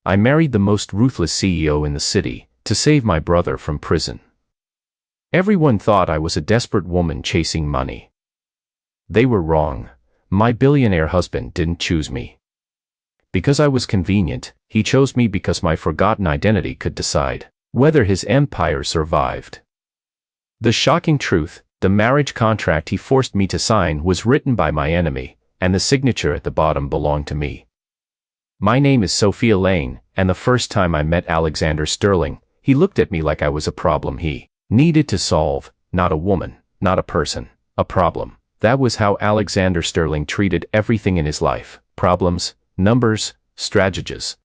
I married the most ruthless CEO in the city to save my brother from prison. Everyone thought I was a desperate woman chasing money. They were wrong. My billionaire husband didn't choose me because I was convenient. He chose me because my forgotten identity could decide whether his empire survived. The shocking truth, the marriage contract he forced me to sign was written by my enemy, and the signature at the bottom belonged to me. My name is Sophia Lane, and the first time I met Alexander Sterling, he looked at me like I was a problem he needed to solve, not a woman, not a person, a problem. That was how Alexander Sterling treated everything in his life: problems, numbers, strategies.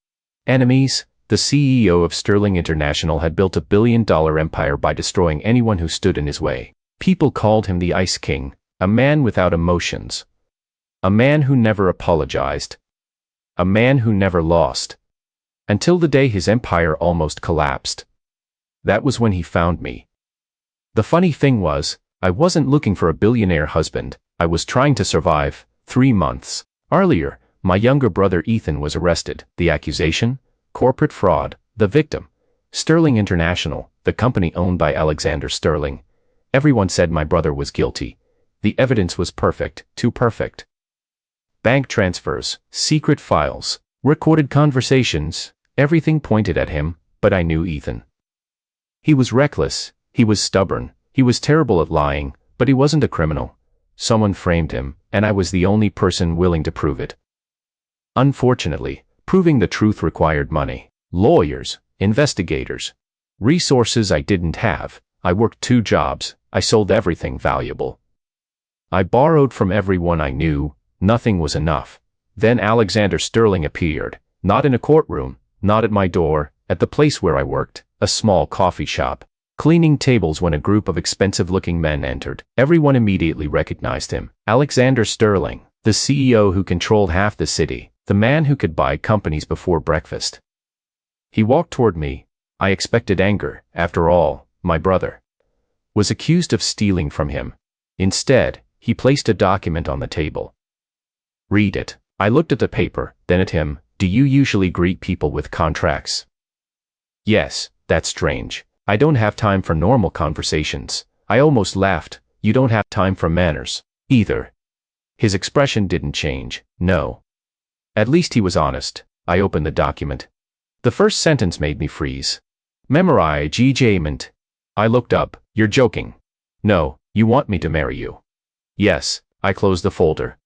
Enemies. The CEO of Sterling International had built a billion-dollar empire by destroying anyone who stood in his way. People called him the Ice King, a man without emotions, a man who never apologized, a man who never lost, until the day his empire almost collapsed. That was when he found me. The funny thing was, I wasn't looking for a billionaire husband. I was trying to survive. 3 months earlier, my younger brother Ethan was arrested. The accusation? Corporate fraud. The victim? Sterling International, the company owned by Alexander Sterling. Everyone said my brother was guilty. The evidence was perfect, too perfect. Bank transfers, secret files, recorded conversations, everything pointed at him, but I knew Ethan. He was reckless, he was stubborn, he was terrible at lying, but he wasn't a criminal. Someone framed him, and I was the only person willing to prove it. Unfortunately, proving the truth required money, lawyers, investigators, resources I didn't have. I worked 2 jobs, I sold everything valuable. I borrowed from everyone I knew. Nothing was enough. Then Alexander Sterling appeared, not in a courtroom, not at my door, at the place where I worked, a small coffee shop, cleaning tables. When a group of expensive-looking men entered, everyone immediately recognized him. Alexander Sterling, the CEO who controlled half the city, the man who could buy companies before breakfast. He walked toward me. I expected anger. After all, my brother was accused of stealing from him. Instead, he placed a document on the table. Read it. I looked at the paper, then at him. Do you usually greet people with contracts? Yes, that's strange. I don't have time for normal conversations. I almost laughed. You don't have time for manners, either. His expression didn't change. No. At least he was honest. I opened the document. The first sentence made me freeze. Memorigement. I looked up. You're joking. No, you want me to marry you. Yes. I closed the folder.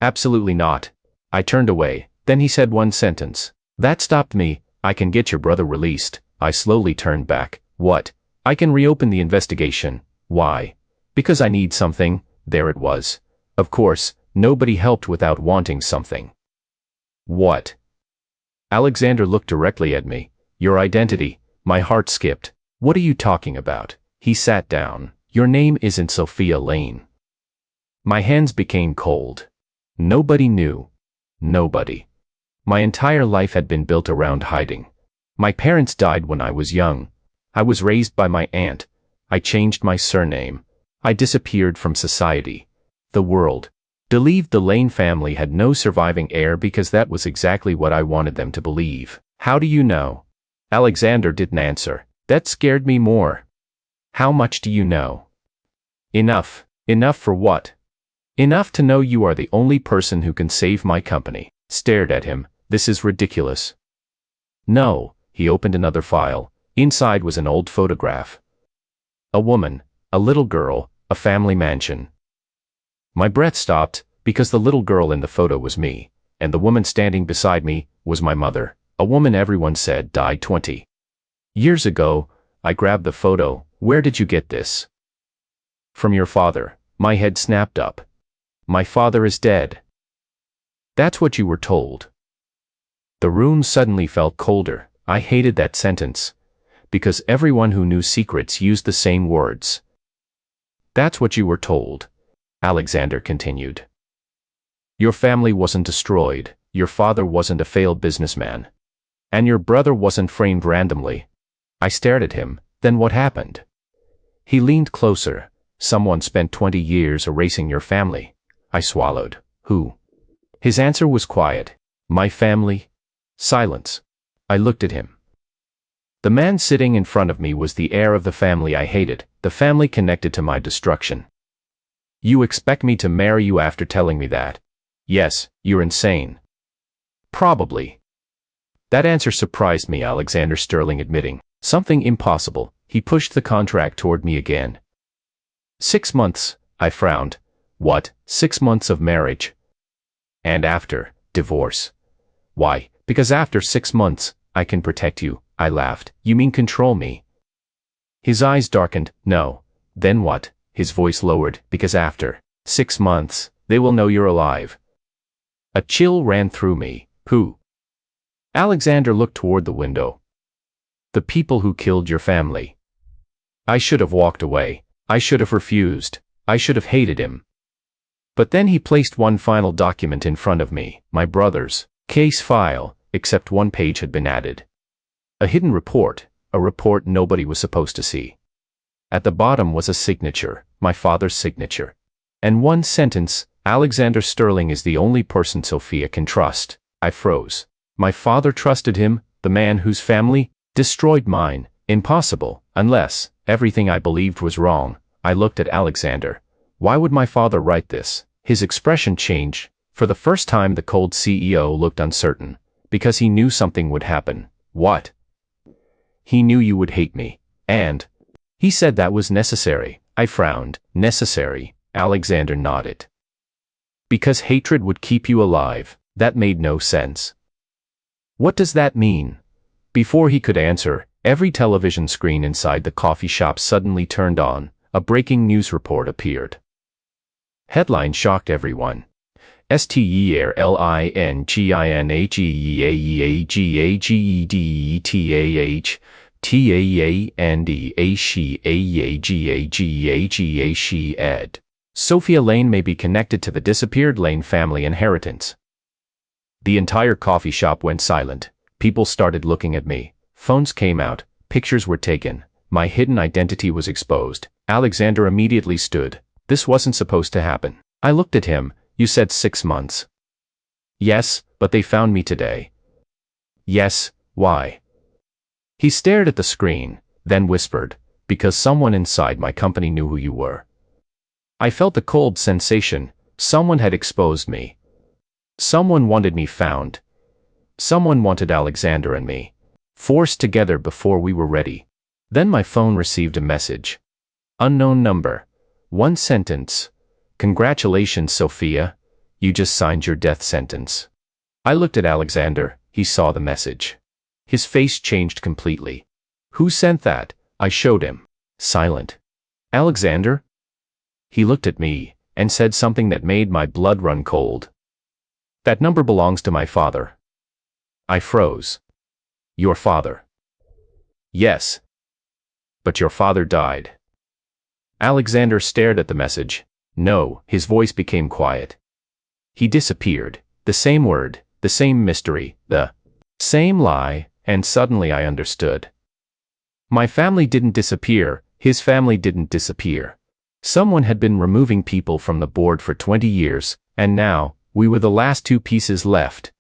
Absolutely not. I turned away. Then he said one sentence. That stopped me. I can get your brother released. I slowly turned back. What? I can reopen the investigation. Why? Because I need something. There it was. Of course, nobody helped without wanting something. What? Alexander looked directly at me. Your identity. My heart skipped. What are you talking about? He sat down. Your name isn't Sophia Lane. My hands became cold. Nobody knew. Nobody. My entire life had been built around hiding. My parents died when I was young. I was raised by my aunt. I changed my surname. I disappeared from society. The world believed the Lane family had no surviving heir because that was exactly what I wanted them to believe. How do you know? Alexander didn't answer. That scared me more. How much do you know? Enough. Enough for what? Enough to know you are the only person who can save my company. Stared at him. This is ridiculous. No. He opened another file. Inside was an old photograph. A woman, a little girl, a family mansion. My breath stopped because the little girl in the photo was me, and the woman standing beside me was my mother, a woman everyone said died 20 years ago. I grabbed the photo. Where did you get this? From your father. My head snapped up. My father is dead. That's what you were told. The room suddenly felt colder. I hated that sentence, because everyone who knew secrets used the same words. That's what you were told, Alexander continued. Your family wasn't destroyed, your father wasn't a failed businessman, and your brother wasn't framed randomly. I stared at him. Then what happened? He leaned closer. Someone spent 20 years erasing your family. I swallowed. Who? His answer was quiet. My family? Silence. I looked at him. The man sitting in front of me was the heir of the family I hated, the family connected to my destruction. You expect me to marry you after telling me that? Yes, you're insane. Probably. That answer surprised me, Alexander Sterling admitting. Something impossible. He pushed the contract toward me again. 6 months, I frowned. What, 6 months of marriage? And after, divorce. Why, because after 6 months, I can protect you, I laughed. You mean control me? His eyes darkened. No. Then what? His voice lowered. Because after 6 months, they will know you're alive. A chill ran through me. Who? Alexander looked toward the window. The people who killed your family. I should have walked away. I should have refused. I should have hated him. But then he placed one final document in front of me, my brother's case file, except one page had been added. A hidden report, a report nobody was supposed to see. At the bottom was a signature, my father's signature. And one sentence, Alexander Sterling is the only person Sophia can trust. I froze. My father trusted him, the man whose family destroyed mine. Impossible, unless everything I believed was wrong. I looked at Alexander. Why would my father write this? His expression changed. For the first time the cold CEO looked uncertain. Because he knew something would happen. What? He knew you would hate me. And he said that was necessary. I frowned. Necessary? Alexander nodded. Because hatred would keep you alive. That made no sense. What does that mean? Before he could answer, every television screen inside the coffee shop suddenly turned on. A breaking news report appeared. Headline shocked everyone. Ed. Sophia Lane may be connected to the disappeared Lane family inheritance. The entire coffee shop went silent. People started looking at me. Phones came out. Pictures were taken. My hidden identity was exposed. Alexander immediately stood. This wasn't supposed to happen. I looked at him. You said 6 months. Yes, but they found me today. Yes, why? He stared at the screen, then whispered, because someone inside my company knew who you were. I felt a cold sensation. Someone had exposed me. Someone wanted me found. Someone wanted Alexander and me forced together before we were ready. Then my phone received a message. Unknown number. One sentence. Congratulations, Sophia. You just signed your death sentence. I looked at Alexander. He saw the message. His face changed completely. Who sent that? I showed him. Silent. Alexander? He looked at me and said something that made my blood run cold. That number belongs to my father. I froze. Your father? Yes. But your father died. Alexander stared at the message. No, his voice became quiet. He disappeared. The same word, the same mystery, the same lie, and suddenly I understood. My family didn't disappear, his family didn't disappear. Someone had been removing people from the board for 20 years, and now, we were the last 2 pieces left.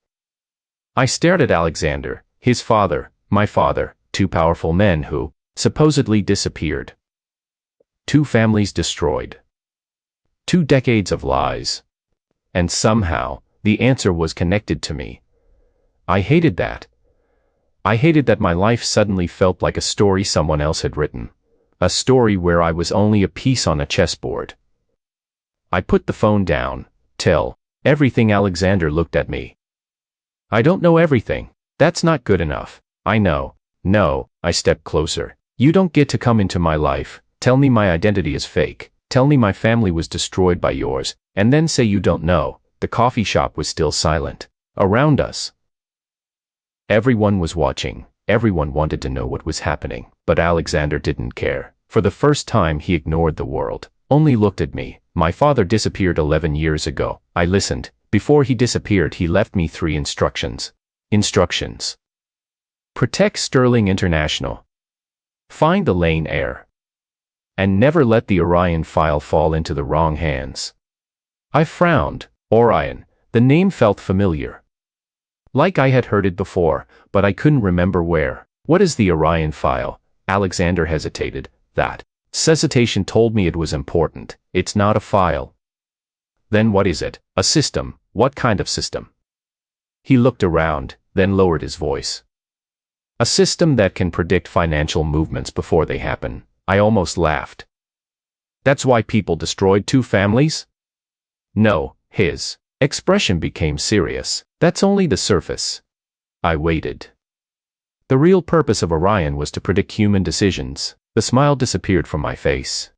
I stared at Alexander, his father, my father, 2 powerful men who, supposedly disappeared. 2 families destroyed. 2 decades of lies. And somehow, the answer was connected to me. I hated that. I hated that my life suddenly felt like a story someone else had written. A story where I was only a piece on a chessboard. I put the phone down. Tell everything. Alexander looked at me. I don't know everything. That's not good enough. I know. No, I stepped closer. You don't get to come into my life, tell me my identity is fake, tell me my family was destroyed by yours, and then say you don't know. The coffee shop was still silent. Around us. Everyone was watching. Everyone wanted to know what was happening. But Alexander didn't care. For the first time he ignored the world. Only looked at me. My father disappeared 11 years ago. I listened. Before he disappeared he left me 3 instructions. Instructions. Protect Sterling International. Find the Lane heir. And never let the Orion file fall into the wrong hands. I frowned. Orion. The name felt familiar. Like I had heard it before, but I couldn't remember where. What is the Orion file? Alexander hesitated. That hesitation told me it was important. It's not a file. Then what is it? A system. What kind of system? He looked around, then lowered his voice. A system that can predict financial movements before they happen. I almost laughed. That's why people destroyed 2 families? No, his expression became serious. That's only the surface. I waited. The real purpose of Orion was to predict human decisions. The smile disappeared from my face.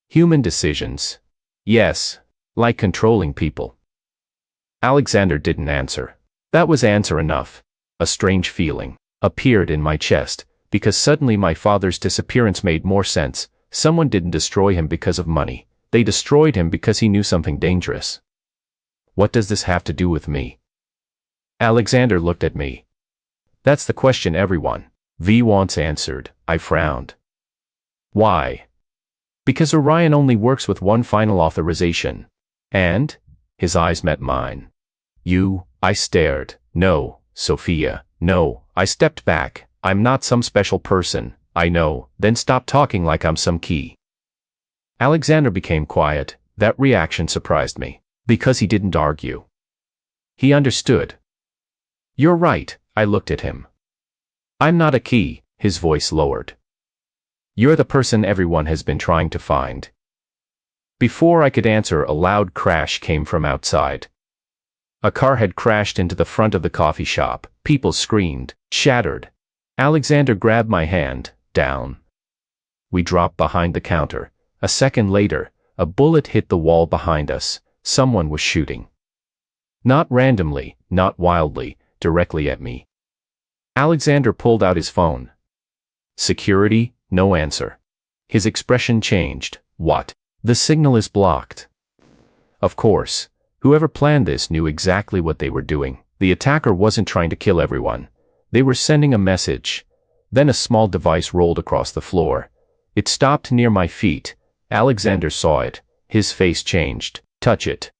Human decisions. Yes, like controlling people. Alexander didn't answer. That was answer enough. A strange feeling appeared in my chest, because suddenly my father's disappearance made more sense. Someone didn't destroy him because of money. They destroyed him because he knew something dangerous. What does this have to do with me? Alexander looked at me. That's the question everyone wants answered. I frowned. Why? Because Orion only works with one final authorization. And? His eyes met mine. You? I stared. No, Sophia, no. I stepped back. I'm not some special person. I know. Then stop talking like I'm some key. Alexander became quiet. That reaction surprised me. Because he didn't argue. He understood. You're right. I looked at him. I'm not a key. His voice lowered. You're the person everyone has been trying to find. Before I could answer, a loud crash came from outside. A car had crashed into the front of the coffee shop. People screamed, shattered. Alexander grabbed my hand, down. We dropped behind the counter. A second later, a bullet hit the wall behind us. Someone was shooting. Not randomly, not wildly, directly at me. Alexander pulled out his phone. Security, no answer. His expression changed. What? The signal is blocked. Of course. Whoever planned this knew exactly what they were doing. The attacker wasn't trying to kill everyone. They were sending a message. Then a small device rolled across the floor. It stopped near my feet. Alexander saw it. His face changed. Touch it.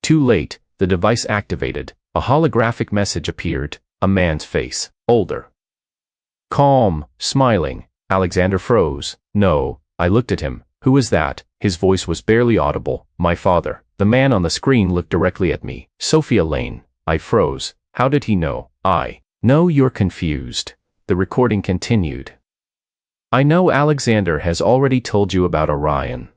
Too late. The device activated. A holographic message appeared. A man's face. Older. Calm. Smiling. Alexander froze. No. I looked at him. Who is that? His voice was barely audible. My father. The man on the screen looked directly at me. Sophia Lane. I froze. How did he know? I know you're confused. The recording continued. I know Alexander has already told you about Orion.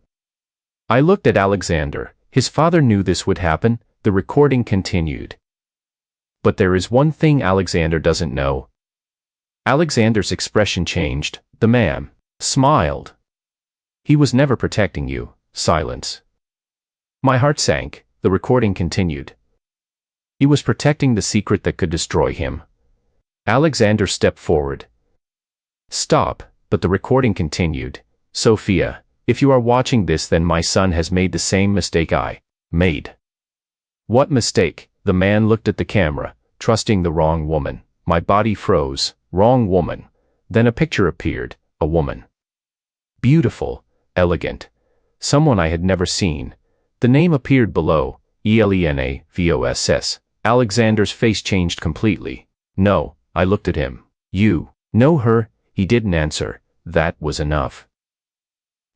I looked at Alexander. His father knew this would happen. The recording continued. But there is one thing Alexander doesn't know. Alexander's expression changed. The man smiled. He was never protecting you. Silence. My heart sank. The recording continued. He was protecting the secret that could destroy him. Alexander stepped forward. Stop, but the recording continued. Sophia, if you are watching this, then my son has made the same mistake I made. What mistake? The man looked at the camera, trusting the wrong woman. My body froze. Wrong woman. Then a picture appeared. A woman. Beautiful, elegant. Someone I had never seen. The name appeared below. ELENA-VOSS. Alexander's face changed completely. No, I looked at him. You know her? He didn't answer. That was enough.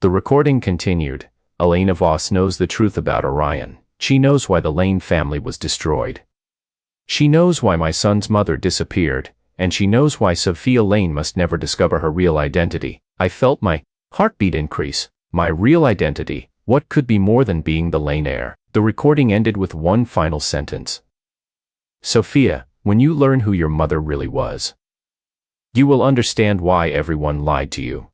The recording continued. Elena Voss knows the truth about Orion. She knows why the Lane family was destroyed. She knows why my son's mother disappeared, and she knows why Sophia Lane must never discover her real identity. I felt my heartbeat increase. My real identity. What could be more than being the Lane heir? The recording ended with one final sentence. Sophia, when you learn who your mother really was, you will understand why everyone lied to you.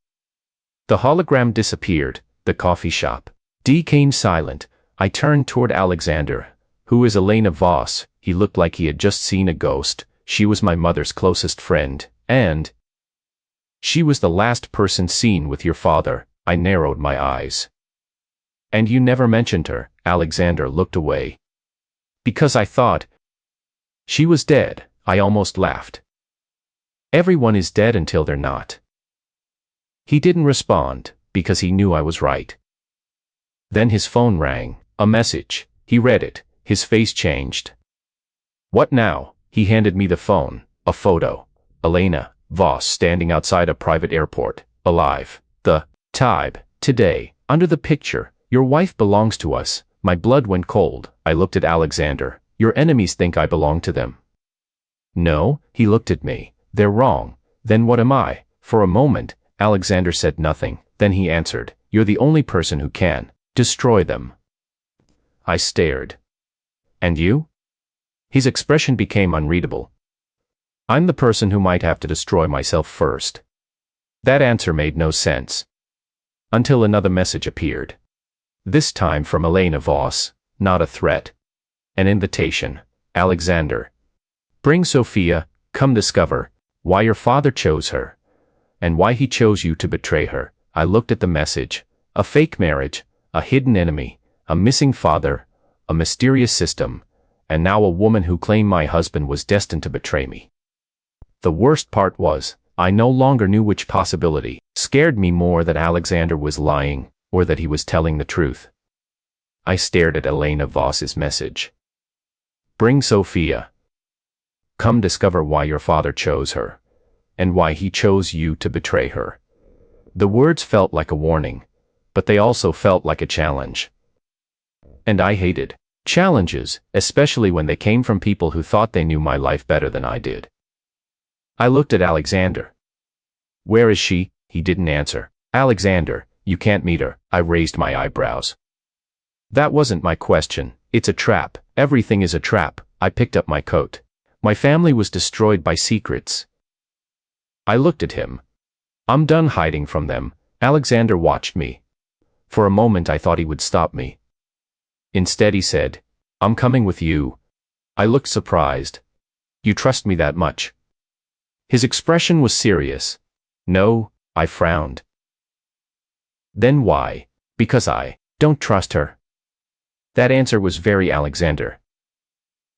The hologram disappeared. The coffee shop became silent. I turned toward Alexander. Who is Elena Voss? He looked like he had just seen a ghost. She was my mother's closest friend, and she was the last person seen with your father. I narrowed my eyes. And you never mentioned her. Alexander looked away. Because I thought she was dead. I almost laughed. Everyone is dead until they're not. He didn't respond, because he knew I was right. Then his phone rang. A message. He read it. His face changed. What now? He handed me the phone, a photo. Elena Voss standing outside a private airport, alive. The type. Today, under the picture, your wife belongs to us. My blood went cold. I looked at Alexander. Your enemies think I belong to them. No, he looked at me. They're wrong. Then what am I? For a moment, Alexander said nothing. Then he answered, you're the only person who can destroy them. I stared. And you? His expression became unreadable. I'm the person who might have to destroy myself first. That answer made no sense. Until another message appeared. This time from Elena Voss, not a threat. An invitation. Alexander. Bring Sophia, come discover why your father chose her. And why he chose you to betray her. I looked at the message. A fake marriage, a hidden enemy, a missing father, a mysterious system, and now a woman who claimed my husband was destined to betray me. The worst part was, I no longer knew which possibility scared me more, that Alexander was lying, or that he was telling the truth. I stared at Elena Voss's message. Bring Sophia. Come discover why your father chose her, and why he chose you to betray her. The words felt like a warning, but they also felt like a challenge. And I hated challenges, especially when they came from people who thought they knew my life better than I did. I looked at Alexander. Where is she? He didn't answer. Alexander, you can't meet her. I raised my eyebrows. That wasn't my question. It's a trap. Everything is a trap. I picked up my coat. My family was destroyed by secrets. I looked at him. I'm done hiding from them. Alexander watched me. For a moment I thought he would stop me. Instead he said, I'm coming with you. I looked surprised. You trust me that much? His expression was serious. No, I frowned. Then why? Because I don't trust her. That answer was very Alexander.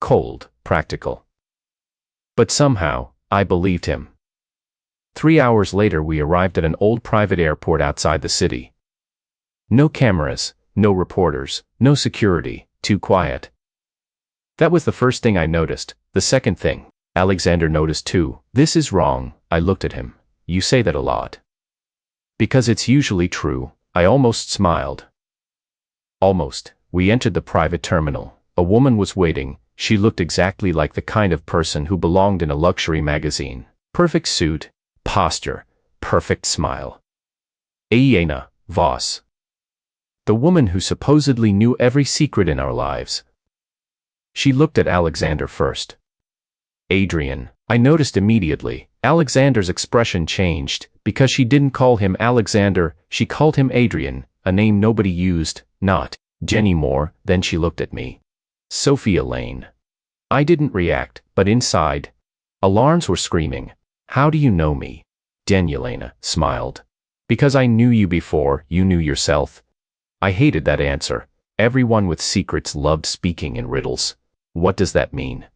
Cold, practical. But somehow, I believed him. 3 hours later we arrived at an old private airport outside the city. No cameras, no reporters, no security, too quiet. That was the first thing I noticed. The second thing, Alexander noticed too. This is wrong. I looked at him. You say that a lot. Because it's usually true. I almost smiled. Almost. We entered the private terminal. A woman was waiting. She looked exactly like the kind of person who belonged in a luxury magazine. Perfect suit, posture, perfect smile. Elena Voss. The woman who supposedly knew every secret in our lives. She looked at Alexander first. Adrian. I noticed immediately. Alexander's expression changed. Because she didn't call him Alexander, she called him Adrian, a name nobody used, not Jenny Moore. Then she looked at me. Sophia Lane. I didn't react, but inside, alarms were screaming. How do you know me? Elena smiled. Because I knew you before you knew yourself. I hated that answer. Everyone with secrets loved speaking in riddles. What does that mean?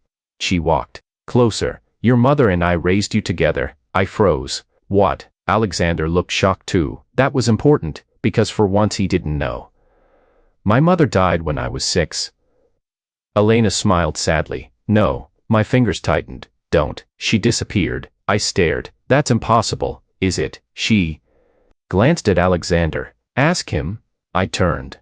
She walked closer. Your mother and I raised you together. I froze. What? Alexander looked shocked too. That was important, because for once he didn't know. My mother died when I was 6. Elena smiled sadly. No, my fingers tightened. Don't. She disappeared. I stared. That's impossible, is it? She glanced at Alexander. Ask him. I turned.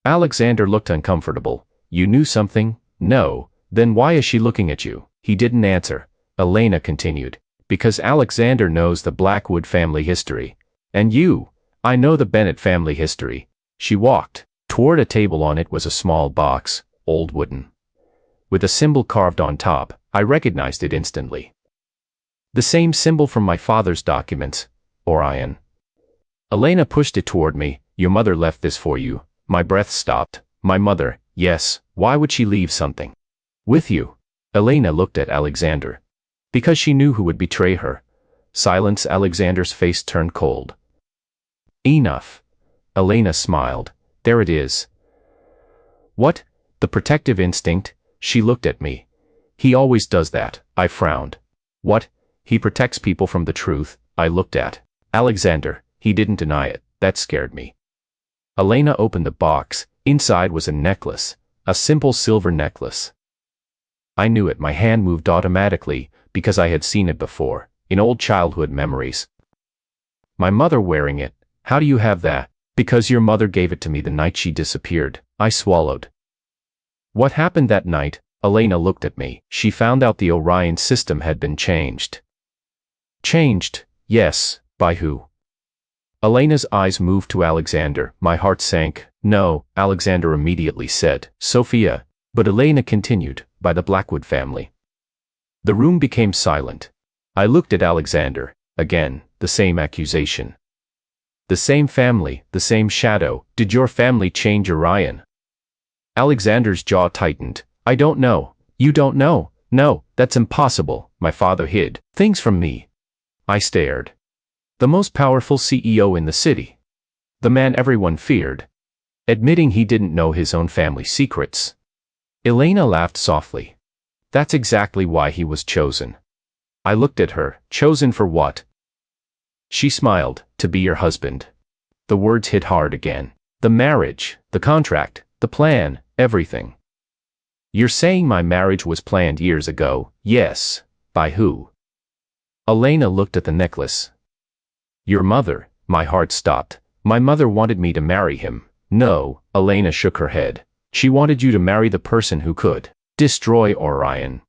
Alexander looked uncomfortable. You knew something? No. Then why is she looking at you? He didn't answer. Elena continued. Because Alexander knows the Blackwood family history. And you? I know the Bennett family history. She walked toward a table. On it was a small box, old wooden, with a symbol carved on top. I recognized it instantly. The same symbol from my father's documents, Orion. Elena pushed it toward me. Your mother left this for you. My breath stopped. My mother, yes, why would she leave something with you? Elena looked at Alexander. Because she knew who would betray her. Silence. Alexander's face turned cold. Enough. Elena smiled. There it is. What? The protective instinct? She looked at me. He always does that. I frowned. What? He protects people from the truth. I looked at Alexander. He didn't deny it. That scared me. Elena opened the box. Inside was a necklace. A simple silver necklace. I knew it. My hand moved automatically, because I had seen it before, in old childhood memories. My mother wearing it. How do you have that? Because your mother gave it to me the night she disappeared. I swallowed. What happened that night? Elena looked at me. She found out the Orion system had been changed. Changed? Yes. By who? Elena's eyes moved to Alexander. My heart sank. No, Alexander immediately said. Sophia. But Elena continued. By the Blackwood family. The room became silent. I looked at Alexander. Again, the same accusation. The same family, the same shadow. Did your family change Orion? Alexander's jaw tightened. I don't know. You don't know? No, that's impossible. My father hid things from me. I stared. The most powerful CEO in the city. The man everyone feared. Admitting he didn't know his own family secrets. Elena laughed softly. That's exactly why he was chosen. I looked at her. Chosen for what? She smiled. To be your husband. The words hit hard again. The marriage, the contract, the plan, everything. You're saying my marriage was planned years ago? Yes. By who? Elena looked at the necklace. Your mother. My heart stopped. My mother wanted me to marry him. No, Elena shook her head. She wanted you to marry the person who could destroy Orion.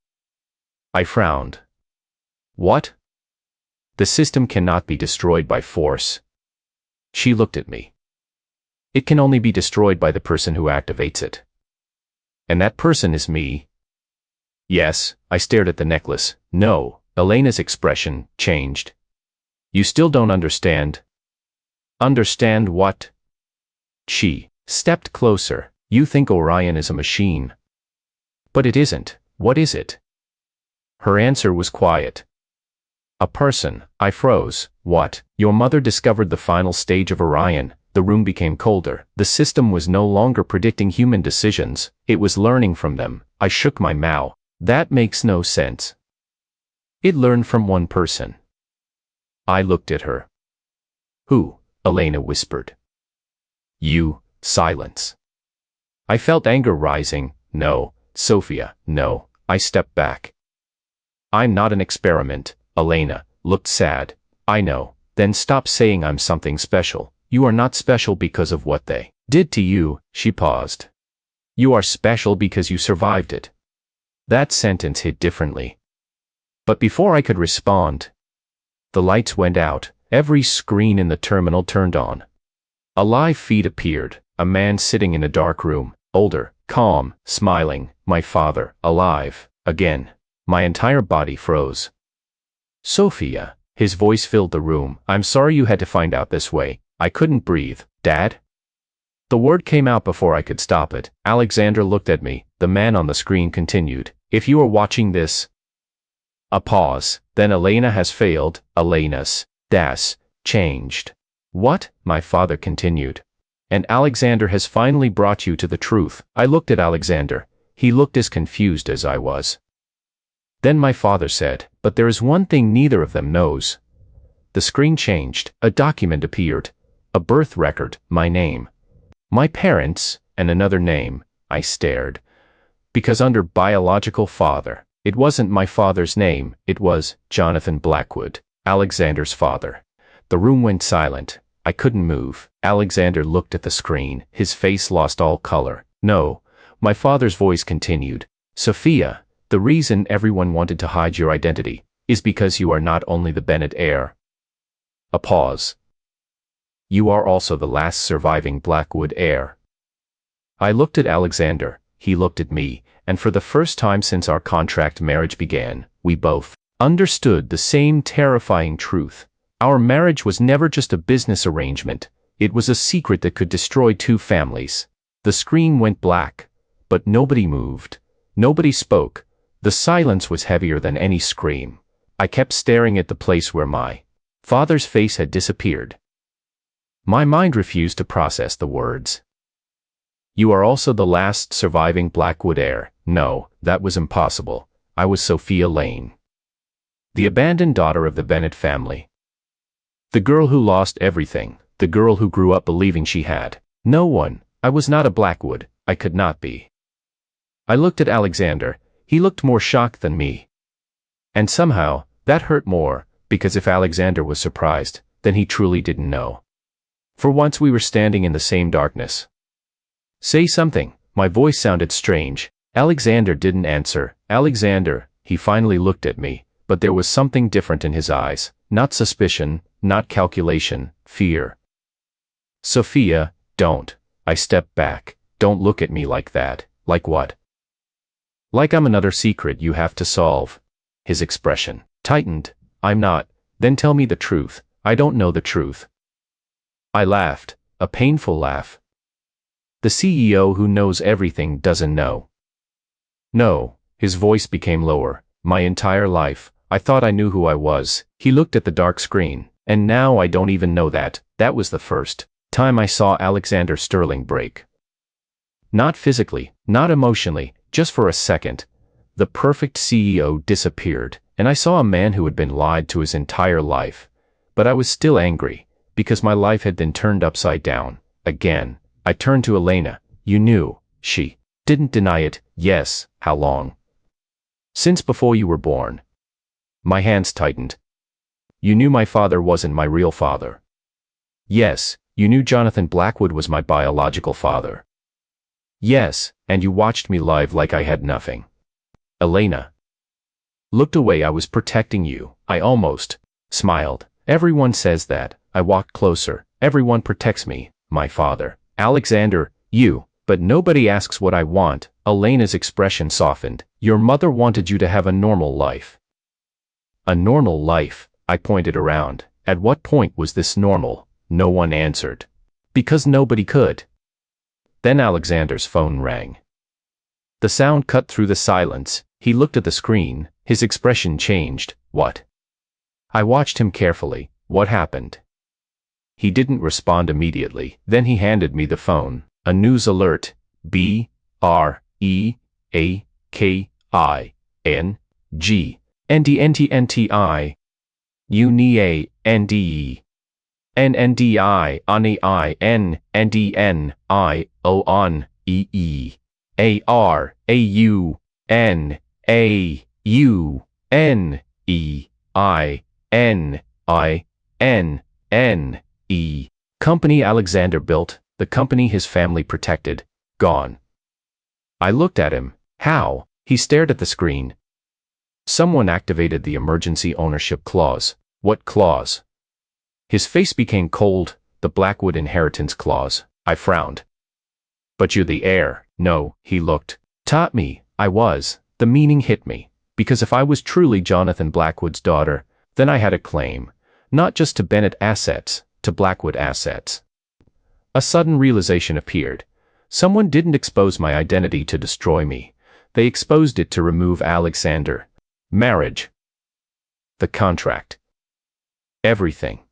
I frowned. What? The system cannot be destroyed by force. She looked at me. It can only be destroyed by the person who activates it. And that person is me? Yes, I stared at the necklace. No, Elena's expression changed. You still don't understand? Understand what? She stepped closer. You think Orion is a machine. But it isn't. What is it? Her answer was quiet. A person. I froze. What? Your mother discovered the final stage of Orion. The room became colder. The system was no longer predicting human decisions. It was learning from them. I shook my mouth. That makes no sense. It learned from one person. I looked at her. Who? Elena whispered. You. Silence. I felt anger rising. No, Sophia, no. I stepped back. I'm not an experiment. Elena looked sad. I know. Then stop saying I'm something special. You are not special because of what they did to you. She paused. You are special because you survived it. That sentence hit differently. But before I could respond, the lights went out. Every screen in the terminal turned on. A live feed appeared. A man sitting in a dark room, older, calm, smiling. My father, alive, again. My entire body froze. Sophia. His voice filled the room. I'm sorry you had to find out this way. I couldn't breathe. Dad? The word came out before I could stop it. Alexander looked at me. The man on the screen continued. If you are watching this. A pause. Then Elena has failed. Elena's das changed. What? My father continued. And Alexander has finally brought you to the truth. I looked at Alexander. He looked as confused as I was. Then my father said, but there is one thing neither of them knows. The screen changed. A document appeared. A birth record, my name. My parents, and another name. I stared. Because under biological father, it wasn't my father's name, it was Jonathan Blackwood, Alexander's father. The room went silent. I couldn't move. Alexander looked at the screen. His face lost all color. No. My father's voice continued. Sophia, the reason everyone wanted to hide your identity is because you are not only the Bennett heir. A pause. You are also the last surviving Blackwood heir. I looked at Alexander. He looked at me, and for the first time since our contract marriage began, we both understood the same terrifying truth. Our marriage was never just a business arrangement. It was a secret that could destroy two families. The screen went black, but nobody moved. Nobody spoke. The silence was heavier than any scream. I kept staring at the place where my father's face had disappeared. My mind refused to process the words. You are also the last surviving Blackwood heir. No, that was impossible. I was Sophia Lane, the abandoned daughter of the Bennett family. The girl who lost everything. The girl who grew up believing she had no one. I was not a Blackwood. I could not be. I looked at Alexander. He looked more shocked than me. And somehow, that hurt more, because if Alexander was surprised, then he truly didn't know. For once we were standing in the same darkness. "Say something," my voice sounded strange. Alexander didn't answer. "Alexander," he finally looked at me, but there was something different in his eyes, not suspicion, not calculation, fear. "Sophia, don't." I stepped back. "Don't look at me like that." "Like what?" "Like I'm another secret you have to solve." His expression tightened. "I'm not." "Then tell me the truth." "I don't know the truth." I laughed, a painful laugh. "The CEO who knows everything doesn't know." "No." His voice became lower. "My entire life, I thought I knew who I was." He looked at the dark screen. "And now I don't even know that." That was the first time I saw Alexander Sterling break. Not physically, not emotionally, just for a second. The perfect CEO disappeared, and I saw a man who had been lied to his entire life. But I was still angry, because my life had been turned upside down, again. I turned to Elena. "You knew." She didn't deny it. "Yes." "How long?" "Since before you were born." My hands tightened. "You knew my father wasn't my real father." "Yes." "You knew Jonathan Blackwood was my biological father." "Yes." "And you watched me live like I had nothing." Elena looked away. "I was protecting you." I almost smiled. "Everyone says that." I walked closer. "Everyone protects me, my father." "Alexander, you." "But nobody asks what I want." Elena's expression softened. "Your mother wanted you to have a normal life." "A normal life?" I pointed around. At what point was this normal? No one answered. Because nobody could. Then Alexander's phone rang. The sound cut through the silence. He looked at the screen. His expression changed. "What?" I watched him carefully. "What happened?" He didn't respond immediately. Then he handed me the phone. A news alert. BREAKING NDNTNTI UNIA NDE NNDI ANI NNDN I ON EE AR AU NAU NEININNE. Company Alexander built, the company his family protected, gone. I looked at him. "How?" He stared at the screen. "Someone activated the emergency ownership clause." "What clause?" His face became cold. "The Blackwood inheritance clause." I frowned. "But you're the heir." "No." He looked. "Taught me I was." The meaning hit me. Because if I was truly Jonathan Blackwood's daughter, then I had a claim, not just to Bennett assets, to Blackwood assets. A sudden realization appeared. Someone didn't expose my identity to destroy me. They exposed it to remove Alexander. Marriage. The contract. Everything.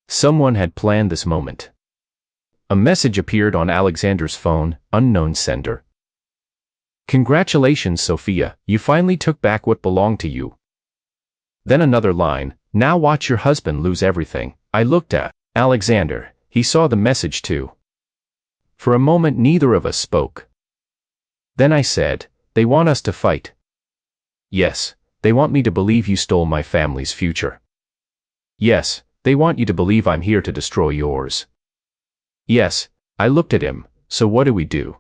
Someone had planned this moment. A message appeared on Alexander's phone, unknown sender. "Congratulations, Sophia, you finally took back what belonged to you." Then another line, "Now watch your husband lose everything." I looked at Alexander. He saw the message too. For a moment neither of us spoke. Then I said, "They want us to fight." "Yes, they want me to believe you stole my family's future." "Yes, they want you to believe I'm here to destroy yours." "Yes." I looked at him. "So what do we do?"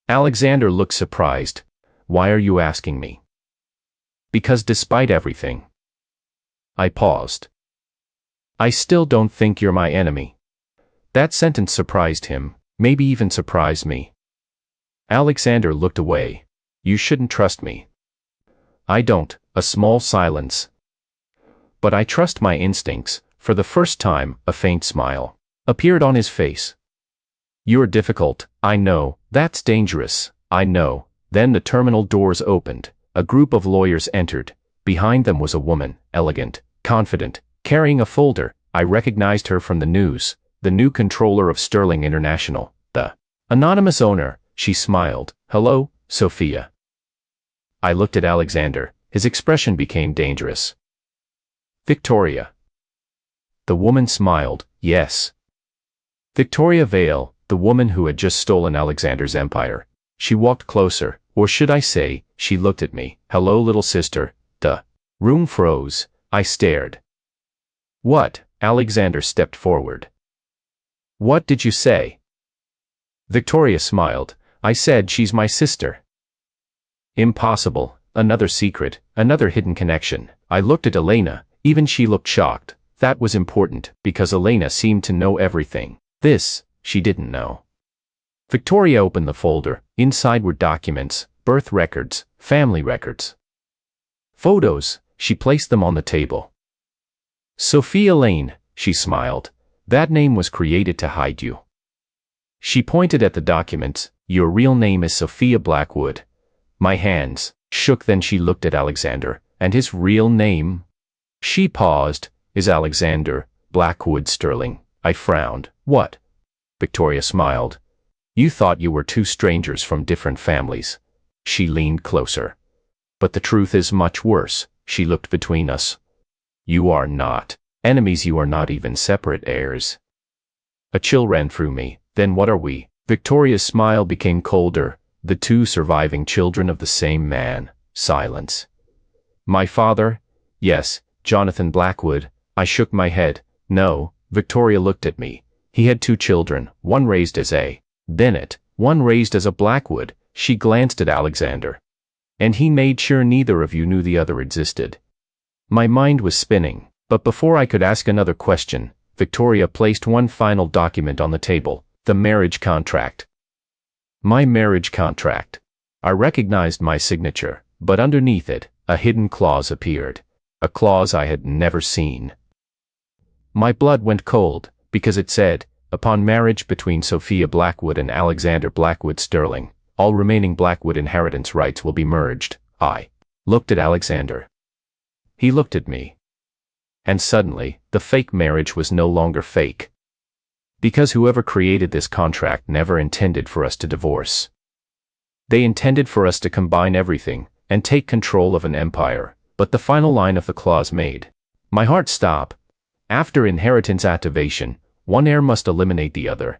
Alexander looked surprised. "Why are you asking me?" "Because despite everything." I paused. "I still don't think you're my enemy." That sentence surprised him, maybe even surprised me. Alexander looked away. "You shouldn't trust me." "I don't." A small silence. "But I trust my instincts." For the first time, a faint smile appeared on his face. "You're difficult." "I know. That's dangerous." "I know." Then the terminal doors opened. A group of lawyers entered. Behind them was a woman, elegant, confident, carrying a folder. I recognized her from the news. The new controller of Sterling International, the anonymous owner. She smiled. "Hello, Sophia." I looked at Alexander. His expression became dangerous. "Victoria." The woman smiled. "Yes." Victoria Vale, the woman who had just stolen Alexander's empire. She walked closer. Or should I say, she looked at me. Hello, little sister. The room froze. I stared. What? Alexander stepped forward. What did you say? Victoria smiled. I said she's my sister. Impossible. Another secret, another hidden connection. I looked at Elena. Even she looked shocked. That was important, because Elena seemed to know everything. This, she didn't know. Victoria opened the folder. Inside were documents, birth records, family records. Photos. She placed them on the table. Sophia Lane, she smiled. That name was created to hide you. She pointed at the documents. Your real name is Sophia Blackwood. My hands shook. Then she looked at Alexander. And his real name? She paused. Is Alexander Blackwood Sterling? I frowned. What? Victoria smiled. You thought you were two strangers from different families. She leaned closer. But the truth is much worse. She looked between us. You are not enemies. You are not even separate heirs. A chill ran through me. Then what are we? Victoria's smile became colder. The two surviving children of the same man. Silence. My father? Yes, Jonathan Blackwood. I shook my head. No. Victoria looked at me. He had two children, one raised as a Bennett, one raised as a Blackwood. She glanced at Alexander. And he made sure neither of you knew the other existed. My mind was spinning, but before I could ask another question, Victoria placed one final document on the table, the marriage contract. My marriage contract. I recognized my signature, but underneath it, a hidden clause appeared. A clause I had never seen. My blood went cold, because it said, upon marriage between Sophia Blackwood and Alexander Blackwood Sterling, all remaining Blackwood inheritance rights will be merged. I looked at Alexander. He looked at me. And suddenly, the fake marriage was no longer fake. Because whoever created this contract never intended for us to divorce. They intended for us to combine everything, and take control of an empire. But the final line of the clause made my heart stop. After inheritance activation, one heir must eliminate the other,